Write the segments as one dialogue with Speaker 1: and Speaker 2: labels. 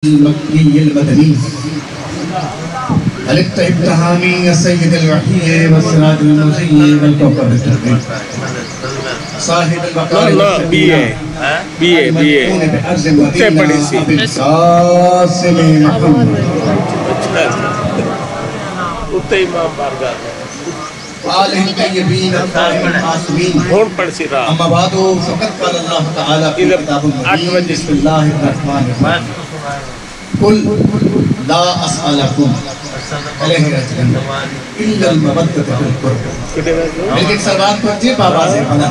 Speaker 1: المكي المدني الابتهامي السيد الوحي والسراج المزي والكوكب الترقي صاحب البقاء
Speaker 2: بی اے
Speaker 1: بأرض المدينة أبي القاسم محمد آله الطيبين الطاهرين المعصومين أما بعد فقد قال الله تعالى في كتاب المبين بسم الله الرحمن الرحيم قل لا أسألكم عليه أجرا إلا المودة في القربى لیکن سلوات پڑھتے بابا سے پڑھا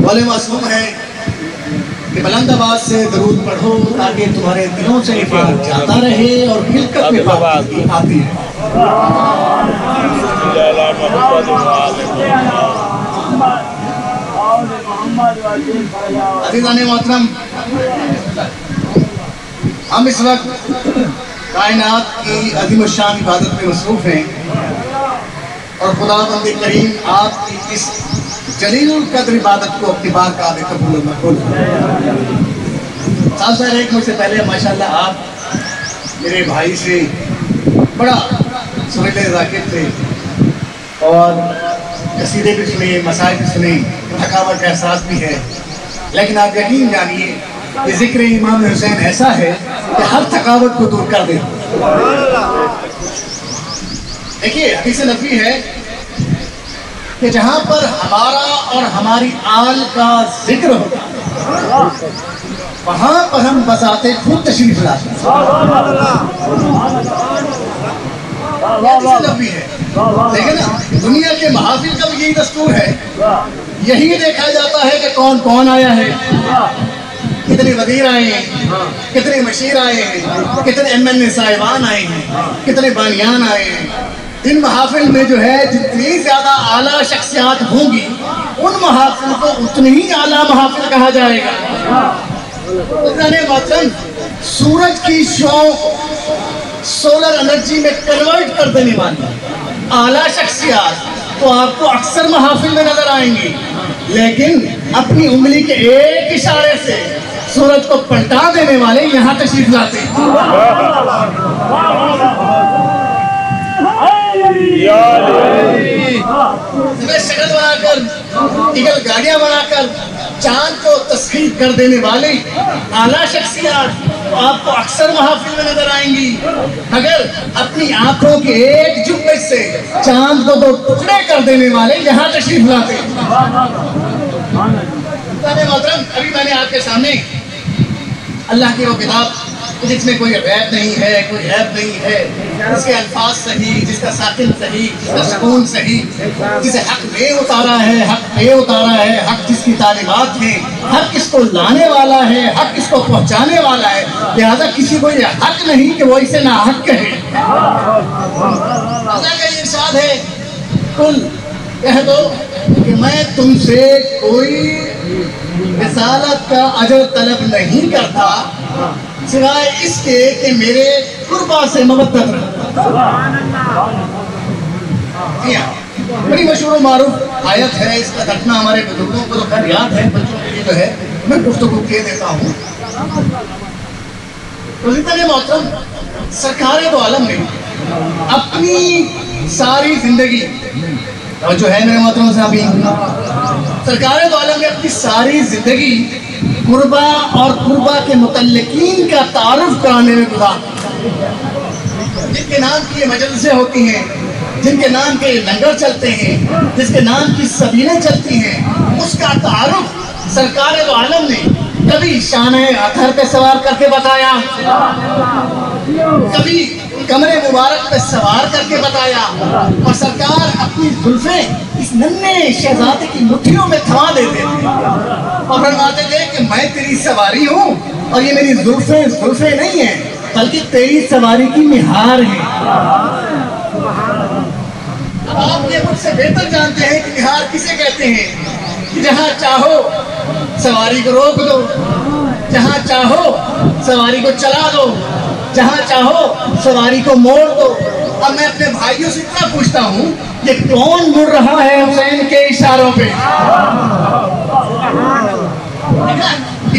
Speaker 1: والے معصوم ہے کہ بلند آواز سے درود پڑھو تاکہ تمہارے دلوں سے بات جاتا رہے اور خلقت میں بات آتی ہے عزیزان محترم، ہم اس وقت کائنات کی عظیم الشان عبادت میں مصروف ہیں اور خدا بند کریم آپ کی اس جلیل القدر عبادت کو اپنی بارگاہ میں قبول و مقبول سال سال ایک مجھ سے پہلے ماشاءاللہ آپ میرے بھائی سے بڑا سریلے ذاکر تھے اور قصیدے بھی سنے، مسائل بھی سنے، تھکاوٹ کا احساس بھی ہے، لیکن آپ یقین جانیے کہ ذکر امام حسین ایسا ہے کہ ہر تھکاوٹ کو دور کر دے۔ دیکھیے حدیث نبوی ہے کہ جہاں پر ہمارا اور ہماری آل کا ذکر ہوتا وہاں پر ہم بذات خود تشریف لاتے ہیں۔ حدیث نبوی ہے، لیکن دنیا کے محافل کا بھی یہی دستور ہے، یہی دیکھا جاتا ہے کہ کون کون آیا ہے، کتنے وزیر آئے ہیں، کتنے مشیر آئے ہیں، کتنے MLA صاحبان آئے ہیں، کتنے بانیان آئے ہیں۔ ان محافل میں جو ہے جتنی زیادہ اعلیٰ شخصیات ہوں گی ان محافل کو اتنی ہی اعلیٰ محافل کہا جائے گا۔ محترم، سورج کی شعاع سولر انرجی میں کنورٹ کر دینے والی اعلیٰ شخصیات تو آپ کو اکثر محافل میں نظر آئیں گی، لیکن اپنی انگلی کے ایک اشارے سے سورج کو پلٹا دینے والے یہاں تشریف لاتے ہیں۔ شکل بنا کر، ایگل گاڑیاں بنا کر چاند کو تسخیر کر دینے والے اعلیٰ شخصیات آپ کو اکثر محافل میں نظر آئیں گی، اگر اپنی آنکھوں کے ایک جھپک سے چاند کو دو ٹکڑے کر دینے والے یہاں تشریف لاتے ہیں۔ محترم، ابھی میں نے آپ کے سامنے اللہ کی وہ کتاب جس میں کوئی غیب نہیں ہے، کوئی عیب نہیں ہے، جس کے الفاظ صحیح، جس کا ساکن صحیح، جس کا سکون صحیح، جسے حق میں اتارا ہے، حق پہ اتارا ہے، حق جس کی تعلیمات ہیں، حق کس کو لانے والا ہے، حق کس کو پہنچانے والا ہے، لہذا کسی کو یہ حق نہیں کہ وہ اسے ناحق کہے۔ اللہ کا یہ ارشاد ہے، قل کہہ دو کہ میں تم سے کوئی رسالت کا اجر طلب نہیں کرتا سوائے اس کے کہ میرے قربا سے مودت رکھتا۔ بڑی مشہور و معروف آیت ہے، اس کا ترجمہ ہمارے بزرگوں کو تو خیر یاد ہے، بچوں کے لیے جو ہے میں گفتگو کیے دیتا ہوں۔ عزیزان محترم، سرکار دو عالم نے اپنی ساری زندگی جو ہے میرے محترم صاحبین، سرکار دو عالم نے اپنی ساری زندگی قربا اور قربا کے متعلقین کا تعارف کرانے میں گزار، جن کے نام کی یہ مجلسیں ہوتی ہیں، جن کے نام کے لنگر چلتے ہیں، جس کے نام کی سبیلیں چلتی ہیں، اس کا تعارف سرکار دو عالم نے کبھی شانہ اطہر پہ سوار کر کے بتایا، کبھی کمر مبارک پہ سوار کر کے بتایا، اور سرکار اپنی زلفیں اس ننھے شہزادے کی مٹھیوں میں تھما دیتے تھے اور فرماتے تھے کہ میں تیری سواری ہوں اور یہ میری زلفیں نہیں ہیں بلکہ تیری سواری کی مہار ہیں۔ اب آپ یہ مجھ سے بہتر جانتے ہیں کہ مہار کسے کہتے ہیں، کہ جہاں چاہو سواری کو روک دو، جہاں چاہو سواری کو چلا دو، جہاں چاہو سواری کو موڑ دو۔ اب میں اپنے بھائیوں سے اتنا پوچھتا ہوں یہ کون مڑ رہا ہے حسین کے اشاروں پہ؟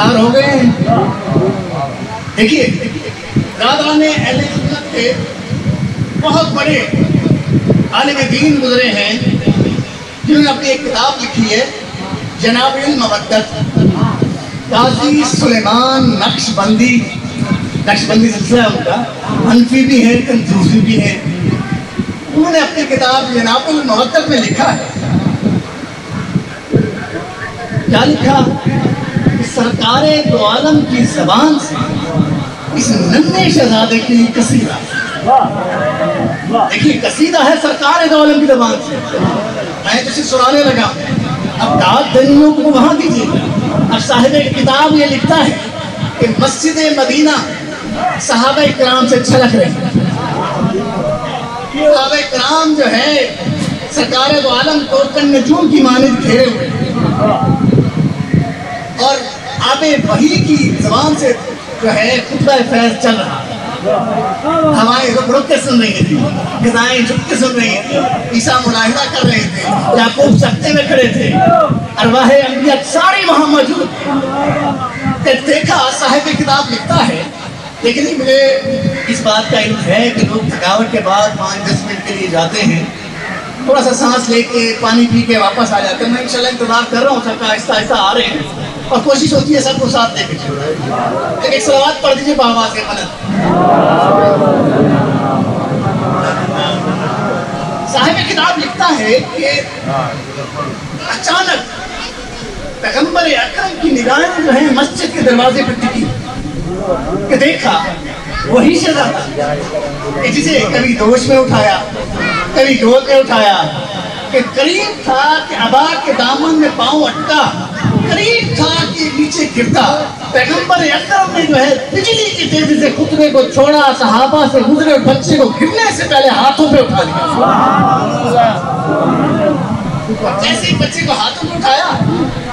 Speaker 1: سردار ہو گئے ہیں. دیکھیے دادا نے اہل سنت کے بہت بڑے عالم دین گزرے ہیں جنہوں نے اپنی ایک کتاب لکھی ہے جناب المودت. قاضی سلیمان نقشبندی سلسلہ ان کا حنفی بھی ہے کنجوسی بھی ہے. انہوں نے اپنی کتاب جناب المودت میں لکھا ہے. کیا لکھا کہ سرکار دو عالم کی زبان سے اس ننھے شہزادے کے لیے قصیدہ. دیکھیے قصیدہ ہے سرکار دو عالم کی زبان سے. میں تو اسے سنانے لگا. اب داد دنوں کو وہاں دیجیے. اب صاحب کتاب یہ لکھتا ہے کہ مسجد مدینہ صحابہ کرام سے چھلک رہے ہیں. صحابہ کرام جو ہے سرکار دو عالم کو کن نجوم کی مانند گھیرے ہوئے اور آب وحی کی زبان سے جو ہے خطبہ فیض چل رہا. ہوائیں رک رک کے سن رہی تھی, غذائیں جھک کے سن رہی تھی, عیسیٰ ملاحظہ کر رہے تھے, یعقوب سکتے میں کھڑے تھے, ارواح انبیاء ساری وہاں موجود. دیکھا صاحب کتاب لکھتا ہے. لیکن مجھے اس بات کا علم ہے کہ لوگ تھکاوٹ کے بعد 5-10 منٹ کے لیے جاتے ہیں, تھوڑا سا سانس لے کے پانی پی کے واپس آ جاتے ہیں. میں انشاءاللہ انتظار کر رہا ہوں, سب کا آہستہ آہستہ آ رہے ہیں اور کوشش ہوتی ہے سب کو ساتھ لے کے. ایک صلوات پڑھ دیجیے بآواز مدد. صاحب کتاب لکھتا ہے کہ اچانک پیغمبر اکرم کی نگاہیں جو ہیں مسجد کے دروازے پر ٹکی کہ دیکھا وہی شہزادہ جسے کبھی دوش میں اٹھایا, کبھی گود میں اٹھایا, کہ قریب تھا کہ ابا کے دامن میں پاؤں اٹکا, قریب تھا کہ نیچے گرتا. پیغمبر اکرم نے جو ہے بجلی کی تیزی سے خطبے کو چھوڑا, صحابہ سے گزرے اور بچے کو گرنے سے پہلے ہاتھوں پہ اٹھا لیا. جیسے ہی بچے کو ہاتھوں پہ اٹھایا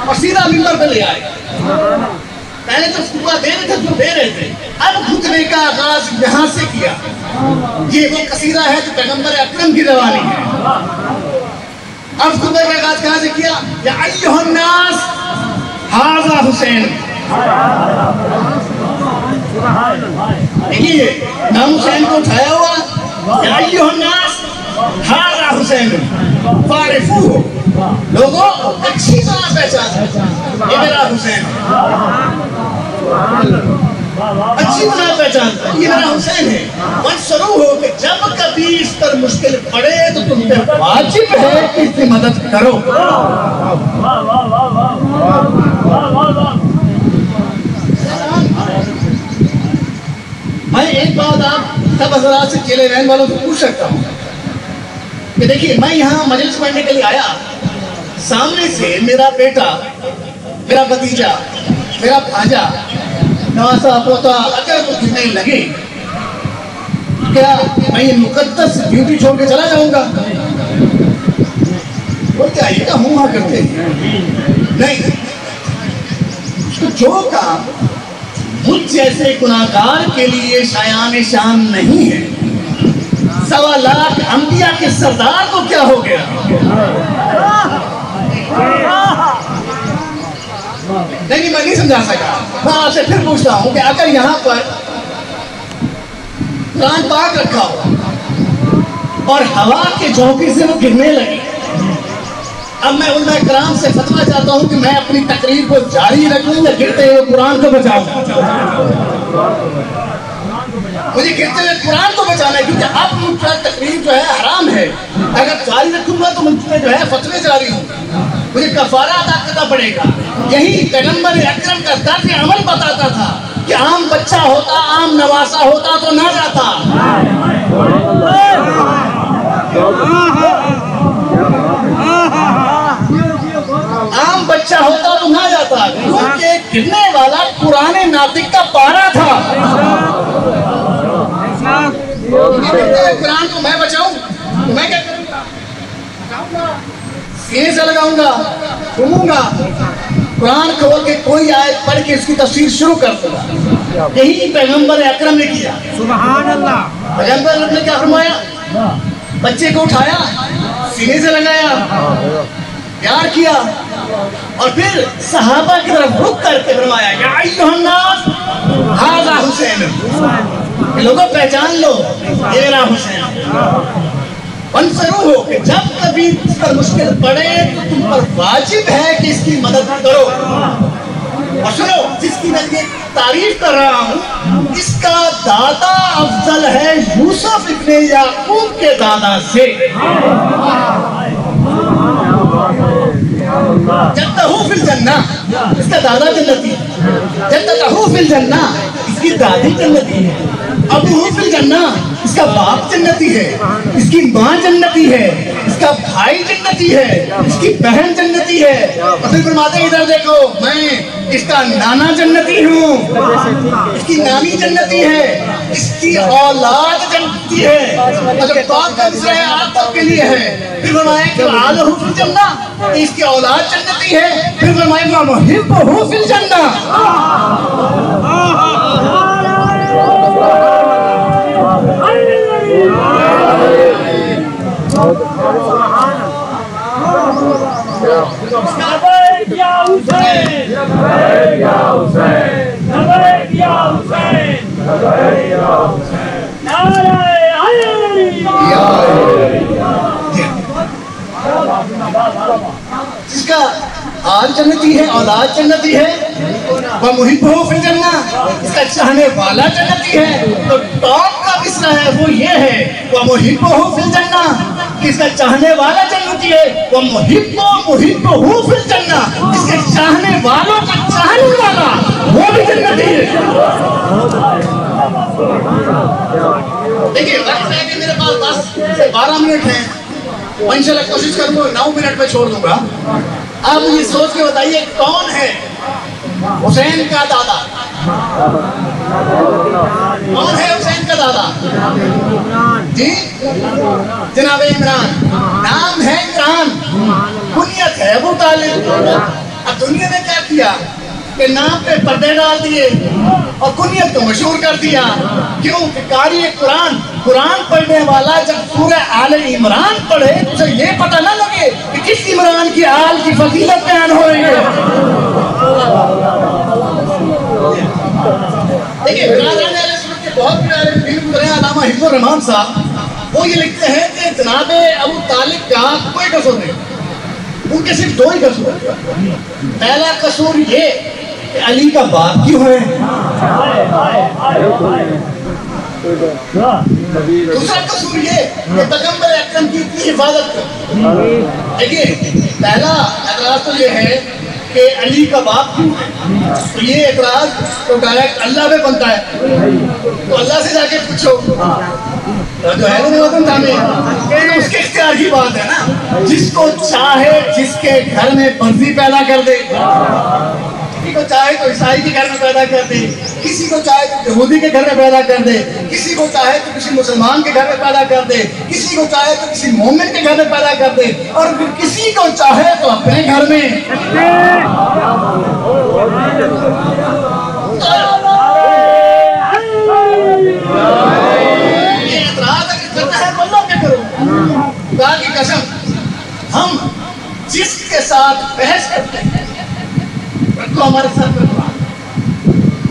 Speaker 1: اور سیدھا منبر پہ لے آئے. پہلے تو خطبہ دے رہے تھے, اب خطبے کا آغاز یہاں سے کیا. یہ وہ قصیدہ ہے جو پیغمبر اکرم کی روانی ہے. اب خطبے کا آغاز کہاں سے کیا؟ یا ایھا الناس ھذا حسین. دیکھیے نام حسین کو اٹھایا ہوا. یا ایھا الناس ھذا حسین فاعرفوہ. لوگوں اچھی طرح پہچان یہ میرا حسین, اچھی طرح پہچان یہ میرا حسین ہے. منصروح ہو کہ جب کبھی اس پر مشکل پڑے تو تم پہ واجب ہے کہ اس کی مدد کرو. میں ایک بات آپ سب حضرات سے کیلے رہن والوں سے پوچھ سکتا ہوں کہ دیکھیے میں یہاں مجلس پڑھنے کے لیے آیا, سامنے سے میرا بیٹا, میرا بھتیجا, میرا بھانجا, نواسا پوتا اگر وہ گرنے لگے کیا میں یہ مقدس ڈیوٹی چھوڑ کے چلا جاؤں گا؟ وہ کیا یہ کا ہوں کرتے ہیں؟ نہیں. تو جو کام مجھ جیسے گناہگار کے لیے شایان شان نہیں ہے, 1.25 لاکھ انبیاء کے سردار کو کیا ہو گیا؟ نہیں میں نہیں سمجھا سکا. میں آپ سے پھر پوچھتا ہوں کہ اگر یہاں پر قرآن پاک رکھا ہو اور ہوا کے جھونکے سے وہ گرنے لگے, اب میں علماء کرام سے فتویٰ چاہتا ہوں کہ میں اپنی تقریر کو جاری رکھوں یا گرتے ہوئے قرآن کو بچاؤں؟ مجھے گرتے ہوئے قرآن کو بچانا ہے, کیونکہ اب مجھے تقریر جو ہے حرام ہے. اگر جاری رکھوں گا تو مجھے جو ہے فتوے جاری ہوں, مجھے کفارہ ادا کرنا پڑے گا. یہی پیغمبر اکرم کا طرز عمل بتاتا تھا کہ عام بچہ ہوتا, عام نواسا ہوتا تو نہ جاتا. عام بچہ ہوتا تو نہ جاتا, کیونکہ گرنے والا قرآن ناطق کا پارا تھا. قرآن کو میں بچاؤں تو میں کیا کروں گا؟ سینے سے لگاؤں گا, سنوں گا, قرآن کھول کے کوئی آیت پڑھ کے اس کی تفسیر شروع کر دوں گا. یہی پیغمبر اکرم نے کیا. سبحان اللہ. پیغمبر اکرم نے کیا فرمایا؟ بچے کو اٹھایا, سینے سے لگایا, پیار کیا اور پھر صحابہ کی طرف رخ کر کے فرمایا یا ایھا الناس ھذا حسین، لوگوں پہچان لو یہ رہا حسین۔ انصرو ہو کہ جب کبھی اس پر مشکل پڑے تو تم پر واجب ہے کہ اس کی مدد کرو۔ اور سنو، جس کی میں یہ تعریف کر رہا ہوں اس کا دادا افضل ہے یوسف ابن یعقوب کے دادا سے۔ جدہ فی الجنہ، اس کا دادا جنتی ہے۔ جدہ فی الجنہ، اس کی دادی جنتی ہے۔ ابو فی الجنہ، اس کا باپ جنتی ہے، اس کی ماں جنتی ہے، اس کا بھائی جنتی ہے، اس کی بہن جنتی ہے۔ اور پھر فرماتے ہیں ادھر دیکھو میں اس کا نانا جنتی ہوں، اس کی نانی جنتی ہے، اس کی اولاد جنتی ہے۔ اور جب بات کا مصرع آپ سب کے لیے ہے، پھر فرمایا کہ آلہ فی الجنہ، اس کی اولاد جنتی ہے۔ پھر فرمایا وَمُحِبُّهُ فی الجنہ۔
Speaker 3: لبیک یا حسین، لبیک یا حسین، لبیک یا حسین، لبیک یا حسین، نعرہ حیدری۔
Speaker 1: جس کا آل جنتی ہے، اولاد جنتی ہے، وَمُحِبُّهُ فِی الجنہ، اس کا چاہنے والا جنتی ہے۔ تو ٹاپ کا مصرع ہے وہ یہ ہے وَمُحِبُّهُ فِی الجنہ، اس کا چاہنے والا جنتی ہے۔ وَمُحِبُّهُ فِی الجنہ، اس کے چاہنے والوں کا چاہنے والا وہ بھی جنتی ہے۔ دیکھیں وقت ہے کہ میرے پاس 10 سے 12 منٹ ہیں، میں انشاءاللہ کوشش کروں گا 9 منٹ میں چھوڑ دوں گا۔ آپ مجھے سوچ کے بتائیے کون ہے حسین کا دادا؟ کون ہے حسین کا دادا؟ جی جناب عمران، نام ہے عمران، کنیت ہے ابو طالب۔ اب دنیا نے کیا کیا کہ نام پہ پردے ڈال دیے اور کنیت کو مشہور کر دیا۔ کیوں کہ قاری قرآن پڑھنے والا جب سورہ آل عمران پڑھے تو اسے یہ پتہ نہ لگے کہ کس عمران کی آل کی فضیلت بیان ہو رہی ہے۔ دیکھیں برادران اہل سنت کے بہت پیارے پیر گزرے علامہ حفظ الرحمان صاحب، وہ یہ لکھتے ہیں کہ جناب ابو طالب کا کوئی قصور نہیں، ان کے صرف 2 ہی قصور ہیں۔ پہلا قصور یہ کہ علی کا باپ کیوں ہے، دوسرا قصور یہ کہ پیغمبر اکرم کی اتنی حفاظت کر۔ دیکھیے پہلا اعتراض تو یہ ہے کہ علی کا باپ کیوں ہے، تو یہ اعتراض تو ڈائریکٹ اللہ پہ بنتا ہے، تو اللہ سے جا کے پوچھو جو ہے نا وطن تھانے، یہ اس کے اختیار کی بات ہے نا۔ جس کو چاہے جس کے گھر میں بنزی پیدا کر دے، کسی کو چاہے تو عیسائی کے گھر میں پیدا کر دے، کسی کو چاہے تو یہودی کے گھر میں پیدا کر دے، کسی کو چاہے تو کسی مسلمان کے گھر میں پیدا کر دے، کسی کو چاہے تو کسی مومن کے گھر میں پیدا کر دے، اور پھر کسی کو چاہے تو اپنے گھر میں۔ یہ اعتراض اگر کرنا ہے تو اللہ پہ کرو۔ خدا کی قسم ہم جس کے ساتھ بحث کرتے ہیں رکھو ہمارے ساتھ رکھو،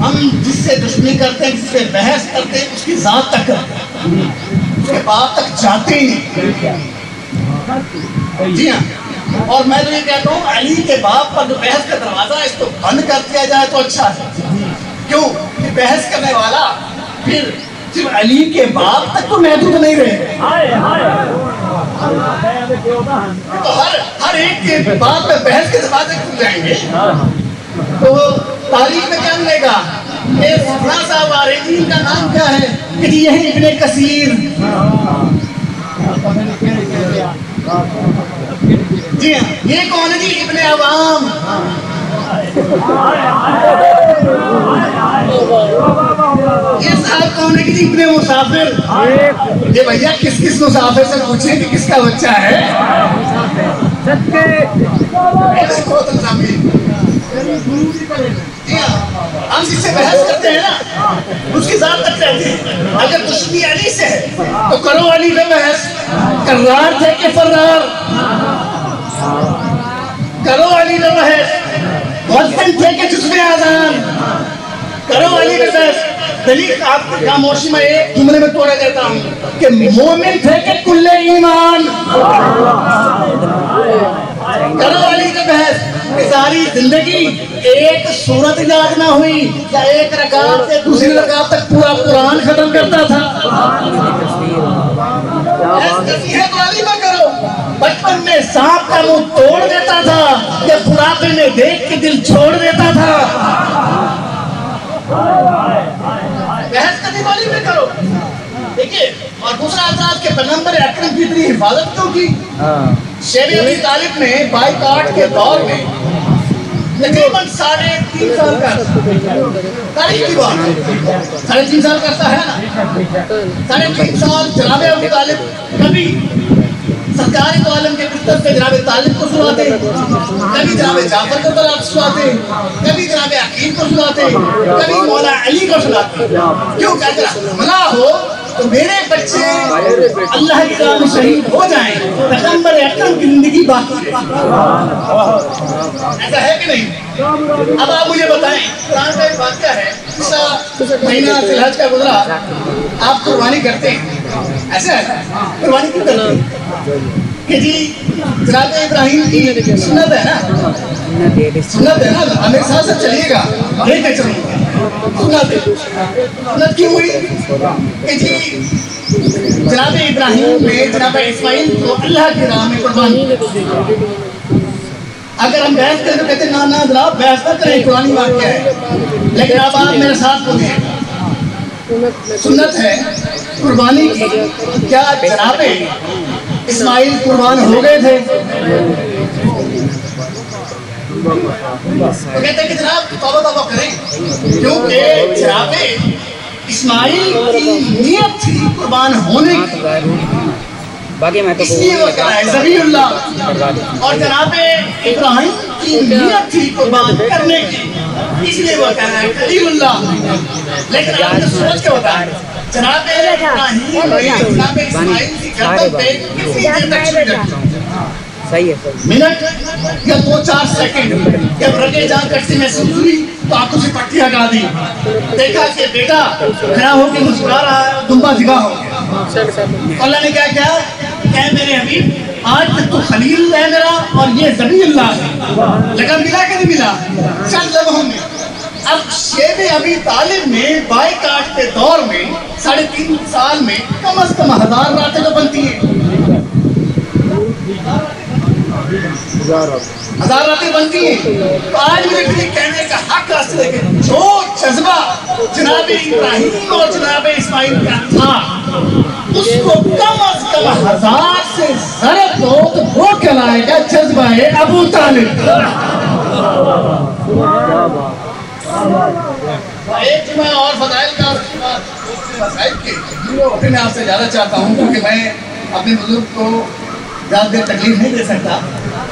Speaker 1: ہم جس سے دشمنی کرتے ہیں، جس سے بحث کرتے ہیں، اس کی ذات تک کرتے ہیں، اس کے باپ تک جاتے ہی نہیں۔ جی ہاں، اور میں تو یہ کہتا ہوں علی کے باپ پر جو بحث کا دروازہ ہے اس کو بند کر دیا جائے تو اچھا ہے۔ کیوں کہ بحث کرنے والا پھر صرف علی کے باپ تک تو محدود نہیں رہے، تو ہر ایک کے باپ میں بحث کے دروازے کھل جائیں گے، تو تاریخ میں کیا ملے گا کہ فلاں صاحب آ رہے ہیں، ان کا نام کیا ہے کہ جی یہی ابن کثیر۔ جی ہاں، یہ کون ہے جی ابن عوام۔ یہ صاحب کون ہے کہ جی ابن مسافر۔ یہ بھیا کس کس مسافر سے پوچھیں کہ کس کا بچہ ہے۔ ہم جس سے بحث کرتے ہیں نا اس کی ذات تک رہتی ہے۔ اگر دشمنی علی سے ہے تو کرو علی پہ بحث، کرار تھے کہ فرار۔ کرو علی کا بحث، مؤذن تھے کہ جزوِ آذان، کرو علی کا بحث۔ دلیل آپ کی خاموشی میں ایک جملے میں توڑے دیتا ہوں کہ مومن تھے کہ کل ایمان، کرو علی کا بحث۔ ساری زندگی ایک سورت یاد نہ ہوئی یا ایک رکعت سے دوسری رکعت تک پورا قرآن ختم کرتا تھا۔ نصیحت والی نہ کرو، بچپن میں سانپ کا منہ توڑ دیتا تھا یا بڑھاپے میں دیکھ کے دل چھوڑ دیتا تھا۔ بحث کرنے والی میں کرو، دیکھیے۔ اور دوسرا حضرات کے پیغمبر اکرم کی اتنی حفاظت کیوں کی؟ شیب ابی طالب نے بائیکاٹ کے دور میں تقریباً 3.5 سال کا تاریخ کی بات ہے، 3.5 سال کا عرصہ ہے نا، 3.5 سال جناب ابی طالب کبھی سرکار دو عالم کے بستر پہ جناب طالب کو سناتے، کبھی جناب جعفر کو سناتے، کبھی جناب عقیل کو سناتے، کبھی مولا علی کو سناتے۔ کیوں کہ اگر حملہ ہو تو میرے بچے اللہ کی راہ میں شہید ہو جائیں، پیغمبر اکرم کی زندگی باقی ہے۔ ایسا ہے کہ نہیں؟ اب آپ مجھے بتائیں، قرآن کا ایک واقعہ ہے، مہینہ ذی الحج کا گزرا، آپ قربانی کرتے ہیں، ایسا ہے قربانی کیوں کرتے ہیں؟ کہ جی جناب ابراہیم کی سنت ہے نا، سنت ہے نا، میرے ساتھ چلیے گا، لے کے چلیں گے۔ سنت کیوں ہوئی کہ جی جناب ابراہیم نے جناب اسماعیل کو اللہ کی راہ میں قربانی۔ اگر ہم بحث کریں تو کہتے ہیں نا جناب بحث نہ کریں، قرآنی واقعہ ہے، لیکن اب آپ میرے ساتھ بولیں، سنت ہے قربانی کی۔ کیا جناب اسماعیل قربان ہو گئے تھے؟ تو کہتے ہیں کہ جناب توبہ کریں، کیونکہ جناب اسماعیل کی نیت تھی قربان ہونے کی، اس لیے وہ کہا ہے ذبیح اللہ، اور جناب ابراہیم کی نیت تھی قربان کرنے کی، اس لیے وہ کہا ہے خلیل اللہ۔ لیکن آپ نے سوچ کے بتایا جناب ابراہیم جناب اسماعیل کی گردن پہ کتنی دیر تک چھری رکھی؟ منٹ یا 2-4 سیکنڈ۔ جب رگے جان کٹتی محسوس ہوئی تو آنکھوں سے پٹی ہٹا دی، دیکھا کہ بیٹا کھڑا ہو کے مسکرا رہا ہے، دمبا جگہ ہو گیا۔ اللہ نے کیا کہا کہ میرے حبیب آج تک تو خلیل ہے میرا اور یہ ذبیح اللہ ہے، لگا ملا کہ نہیں ملا؟ چند لمحوں میں۔ اب شیب ابی طالب نے بائیکاٹ کے دور میں 3.5 سال میں کم از کم 1000 راتیں تو بنتی ہیں، 1000 راتیں بنتی ہیں۔ تو آج مجھے پھر کہنے کا حق حاصل ہے کہ جو جذبہ جناب ابراہیم اور جناب اسماعیل کا تھا اس کو کم از کم 1000 سے ضرب دو تو وہ کہلائے گا جذبہ ابو طالب۔ ایک جمعہ اور فضائل کا مسائل کے پھر میں آپ سے زیادہ چاہتا ہوں، کیونکہ میں اپنے بزرگ کو زیادہ دیر تکلیف نہیں دے سکتا،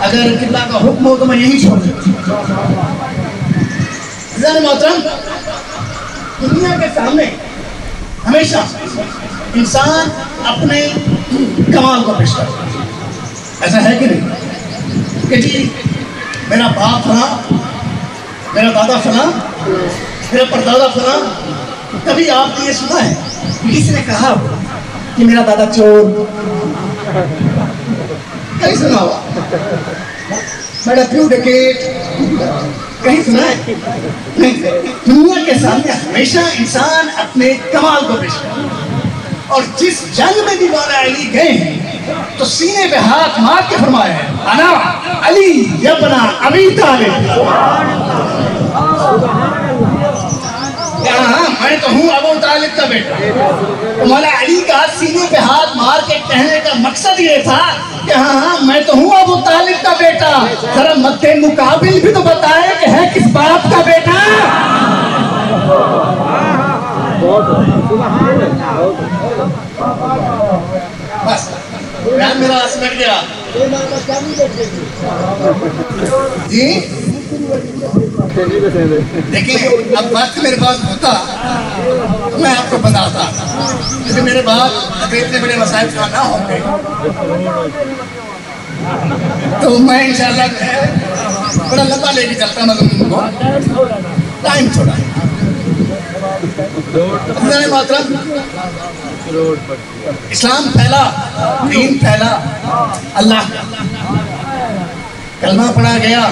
Speaker 1: اگر قبلہ کا حکم ہو تو میں یہی چھوڑ دوں۔ عزیزان محترم، دنیا کے سامنے ہمیشہ انسان اپنے کمال کو پیش کرتا ہے، ایسا ہے کہ نہیں؟ کہ جی میرا باپ فلاں، میرا دادا فلاں، میرا پردادا فلاں۔ کبھی آپ نے یہ سنا ہے کسی نے کہا کہ میرا دادا چور؟ کہیں سنا ہوا؟ میرا پیو ڈکیٹ کہیں سنا ہے؟ نہیں۔ دنیا کے سامنے ہمیشہ انسان اپنے کمال کو پیش کرتا ہے، اور جس جنگ میں بھی مولا علی گئے ہیں تو سینے پہ ہاتھ مار کے فرمایا ہے انا علی ابن ابی طالب، ہاں میں تو ہوں ابو طالب کا بیٹا۔ مولا علی کا سینے پہ ہاتھ مار کے کہنے کا مقصد یہ تھا کہ ہاں میں تو ہوں ابو طالب کا بیٹا، ذرا مد مقابل بھی تو بتائے کہ ہے کس باپ کا بیٹا۔ بس بیان میرا سمجھ گیا جی۔ دیکھیں اب وقت میرے پاس ہوتا میں آپ کو بتاتا، کیونکہ میرے بعد اگر اتنے بڑے مسائل نہ ہوں گے تو میں انشاءاللہ جو ہے بڑا لمبا لے کے چلتا مضمون کو، ٹائم تھوڑا ہے۔ حضرات محترم، اسلام پھیلا، دین پھیلا، اللہ کلمہ پڑھا گیا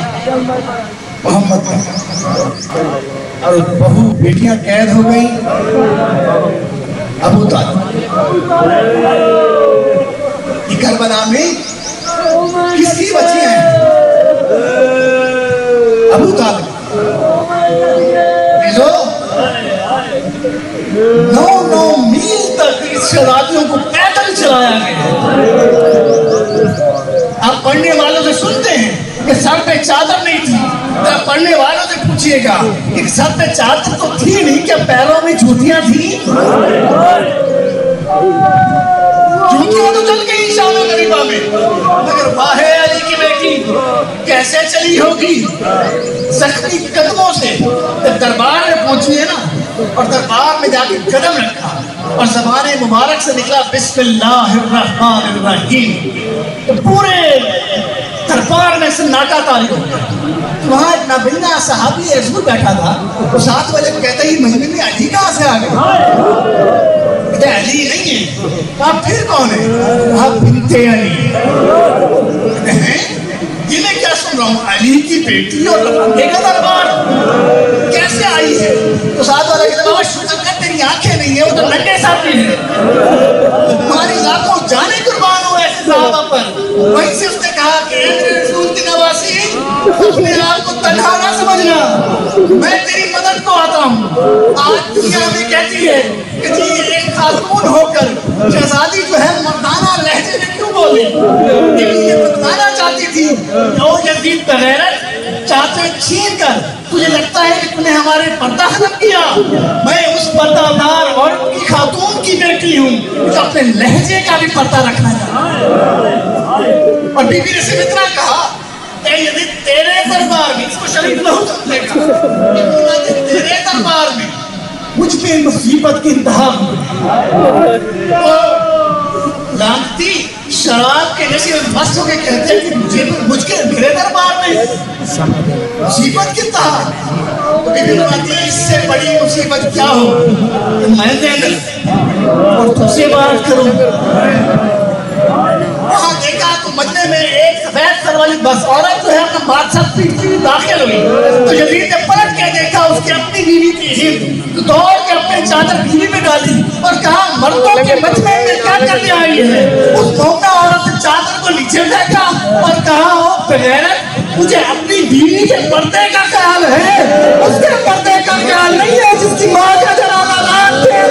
Speaker 1: محمد کا، اور بہو بیٹیاں قید ہو گئی ابو طالب۔ یہ کربلا میں کس کی بچیاں ہیں؟ ابو طالب۔ نو میل تک اس شہزادیوں کو پیدل چلایا گیا۔ آپ پڑھنے والوں سے سنتے ہیں کہ سر پہ چادر نہیں تھی، پڑھنے والوں سے پوچھئے گا کہ سر پہ چادر تو تھی نہیں، کیا پیروں میں جوتیاں تھیں؟ جوتیاں تو چل گئی شام غریبہ میں، مگر واہ علی کی بیٹی کیسے چلی ہوگی؟ زخمی قدموں سے جب دربار میں پہنچی ہے نا، اور دربار میں جا کے قدم رکھا اور زبان مبارک سے نکلا بسم اللہ الرحمن الرحیم، تو پورے دربار میں سناٹا طاری ہو گیا۔ وہاں ایک نابینا صحابی رسول بیٹھا تھا، وہ ساتھ والے کو کہتا ہی مجمع میں علی کہاں سے آ گئے؟ کہتے ہیں علی نہیں ہے۔ آپ پھر کون ہیں؟ آپ بنت علی۔ کہتے ہیں یہ میں کیا سن رہا ہوں؟ علی کی بیٹی اور لفندے کا دربار کیسے آئی ہے؟ تو ساتھ والا کہتا ہے بابا شکر کر تیری آنکھیں نہیں ہیں، وہ تو ننگے ساتھی ہیں، تمہاری لاکھوں جانیں قربان ہو ایسے صحابہ پر۔ وہیں سے اس نے کہا کہ اے میرے رسول کی نواسی، اپنے آپ کو تنہا نہ سمجھنا، میں تیری مدد کو آتا ہوں۔ آج دنیا میں کہتی ہے کہ جی ایک خاتون ہو کر شہزادی جو ہے مردانہ لہجے میں کیوں بولے؟ لیکن یہ بتانا چاہتی تھی کہ او یزید بغیرت، چاچے چھین کر تجھے لگتا ہے کہ تم نے ہمارے پردہ ختم کیا؟ میں اس پردہ دار اور ان کی خاتون کی بیٹی ہوں جو اپنے لہجے کا بھی پردہ رکھنا چاہتا ہے۔ اور بی بی نے صرف اتنا کہا اے یزید تیرے دربار میں، اس کو شریف لہو سمجھے گا، تیرے دربار میں مجھ پہ مصیبت کی انتہا ہوئی، لانتی شراب کے جیسے مست ہو کے کہتے ہیں کہ مجھ کے میرے دربار میں مصیبت کی انتہا۔ بی بی فرماتی ہے اس سے بڑی مصیبت کیا ہو کہ میں دے دوں اور تم سے بات کروں۔ وہاں دیکھا تو مجمع میں ایک سفید سر والی بس عورت جو ہے اپنا بادشاہ پیٹتی داخل ہوئی، تو یزید نے پلٹ کے دیکھا اس کی اپنی بیوی تھی ہند، تو دوڑ کے اپنے چادر بیوی میں ڈالی اور کہا مردوں کے مجمع میں کیا کرنے آئی ہے؟ اس مومنہ عورت نے چادر کو نیچے پھینکا اور کہا او بغیرت، مجھے اپنی بیوی کے پردے کا خیال ہے، اس کے پردے کا خیال نہیں ہے جس کی ماں کا جنازہ لانتے ہیں۔